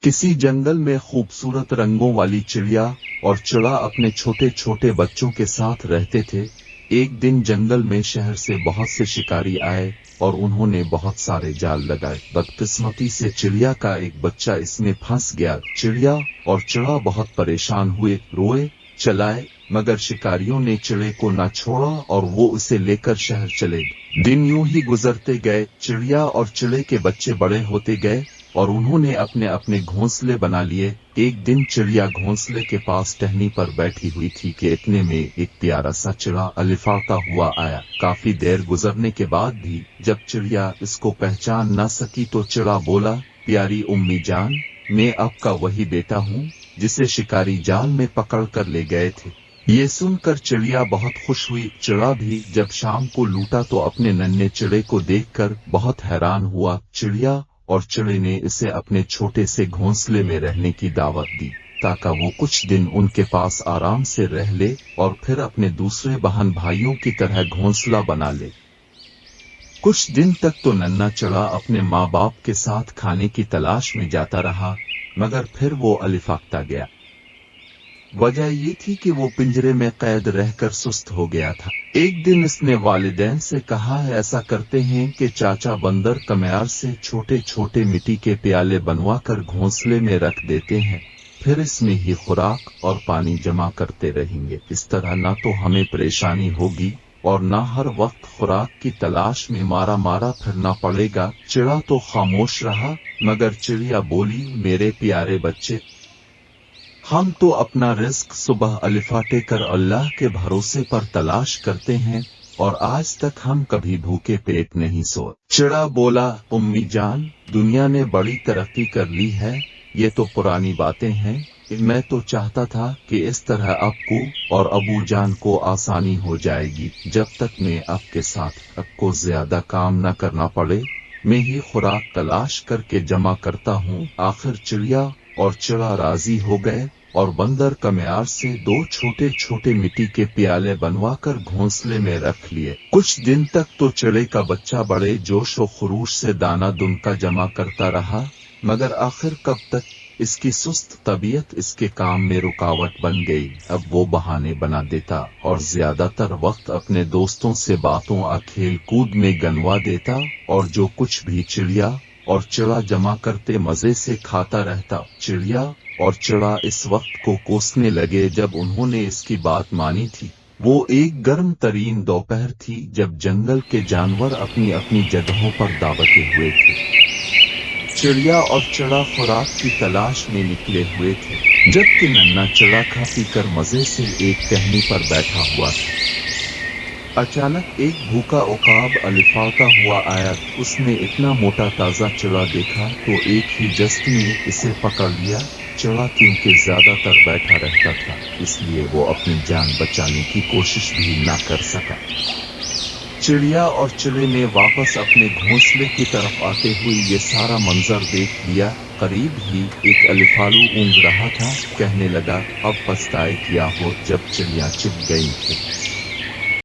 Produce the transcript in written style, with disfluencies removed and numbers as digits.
किसी जंगल में खूबसूरत रंगों वाली चिड़िया और चिड़ा अपने छोटे छोटे बच्चों के साथ रहते थे। एक दिन जंगल में शहर से बहुत से शिकारी आए और उन्होंने बहुत सारे जाल लगाए। बदकिस्मती से चिड़िया का एक बच्चा इसमें फंस गया। चिड़िया और चिड़ा बहुत परेशान हुए, रोए, चलाए, मगर शिकारियों ने चिड़े को न छोड़ा और वो उसे लेकर शहर चले गए। दिन यूं ही गुजरते गए, चिड़िया और चिड़े के बच्चे बड़े होते गए और उन्होंने अपने अपने घोंसले बना लिए। एक दिन चिड़िया घोंसले के पास टहनी पर बैठी हुई थी कि इतने में एक प्यारा सा चिड़ा अलिफाता हुआ आया। काफी देर गुजरने के बाद भी जब चिड़िया इसको पहचान न सकी तो चिड़ा बोला, प्यारी उम्मी जान, मैं आपका वही बेटा हूँ जिसे शिकारी जाल में पकड़ कर ले गए थे। ये सुनकर चिड़िया बहुत खुश हुई। चिड़ा भी जब शाम को लूटा तो अपने नन्हे चिड़े को देखकर बहुत हैरान हुआ। चिड़िया और चिड़े ने इसे अपने छोटे से घोंसले में रहने की दावत दी ताकि वो कुछ दिन उनके पास आराम से रह ले और फिर अपने दूसरे बहन भाइयों की तरह घोंसला बना ले। कुछ दिन तक तो नन्हा चिड़ा अपने माँ बाप के साथ खाने की तलाश में जाता रहा, मगर फिर वो अलिफाता गया। वजह ये थी कि वो पिंजरे में कैद रहकर सुस्त हो गया था। एक दिन इसने वालिदैन से कहा, ऐसा करते हैं कि चाचा बंदर कमयार से छोटे छोटे मिट्टी के प्याले बनवा कर घोंसले में रख देते हैं, फिर इसमें ही खुराक और पानी जमा करते रहेंगे। इस तरह न तो हमें परेशानी होगी और न हर वक्त खुराक की तलाश में मारा मारा फिरना पड़ेगा। चिड़ा तो खामोश रहा, मगर चिड़िया बोली, मेरे प्यारे बच्चे, हम तो अपना रिस्क सुबह अलिफाटे कर अल्लाह के भरोसे पर तलाश करते हैं और आज तक हम कभी भूखे पेट नहीं सोए। चिड़ा बोला, उम्मी जान, दुनिया ने बड़ी तरक्की कर ली है, ये तो पुरानी बातें हैं। मैं तो चाहता था कि इस तरह आपको और अबू जान को आसानी हो जाएगी। जब तक मैं आपके साथ आपको ज्यादा काम न करना पड़े, मैं ही खुराक तलाश करके जमा करता हूँ। आखिर चिड़िया और चिड़ा राजी हो गए और बंदर कमयार से दो छोटे छोटे मिट्टी के प्याले बनवाकर घोंसले में रख लिए। कुछ दिन तक तो चिड़े का बच्चा बड़े जोश और खरूश से दाना दुनका जमा करता रहा, मगर आखिर कब तक इसकी सुस्त तबीयत इसके काम में रुकावट बन गई। अब वो बहाने बना देता और ज्यादातर वक्त अपने दोस्तों से बातों और खेल कूद में गनवा देता और जो कुछ भी चिड़िया और चिड़ा जमा करते मजे से खाता रहता। चिड़िया और चिड़ा इस वक्त को कोसने लगे जब उन्होंने इसकी बात मानी थी। वो एक गर्म तरीन दोपहर थी जब जंगल के जानवर अपनी अपनी जगहों पर दावते हुए थे। चिड़िया और चिड़ा खुराक की तलाश में निकले हुए थे, जबकि नन्हा चिड़ा खा पी कर मजे से एक टहनी पर बैठा हुआ था। अचानक एक भूखा उकाब अलिफाता हुआ आया। उसने इतना मोटा ताजा चिड़ा देखा तो एक ही जस्त में इसे पकड़ लिया। चिड़ा क्योंकि ज्यादातर बैठा रहता था, इसलिए वो अपनी जान बचाने की कोशिश भी न कर सका। चिड़िया और चिड़े ने वापस अपने घोंसले की तरफ आते हुए ये सारा मंजर देख लिया। करीब ही एक अलिफालू ऊँग रहा था। कहने लगा, अब पछताए किया हो जब चिड़िया छिप गई थी।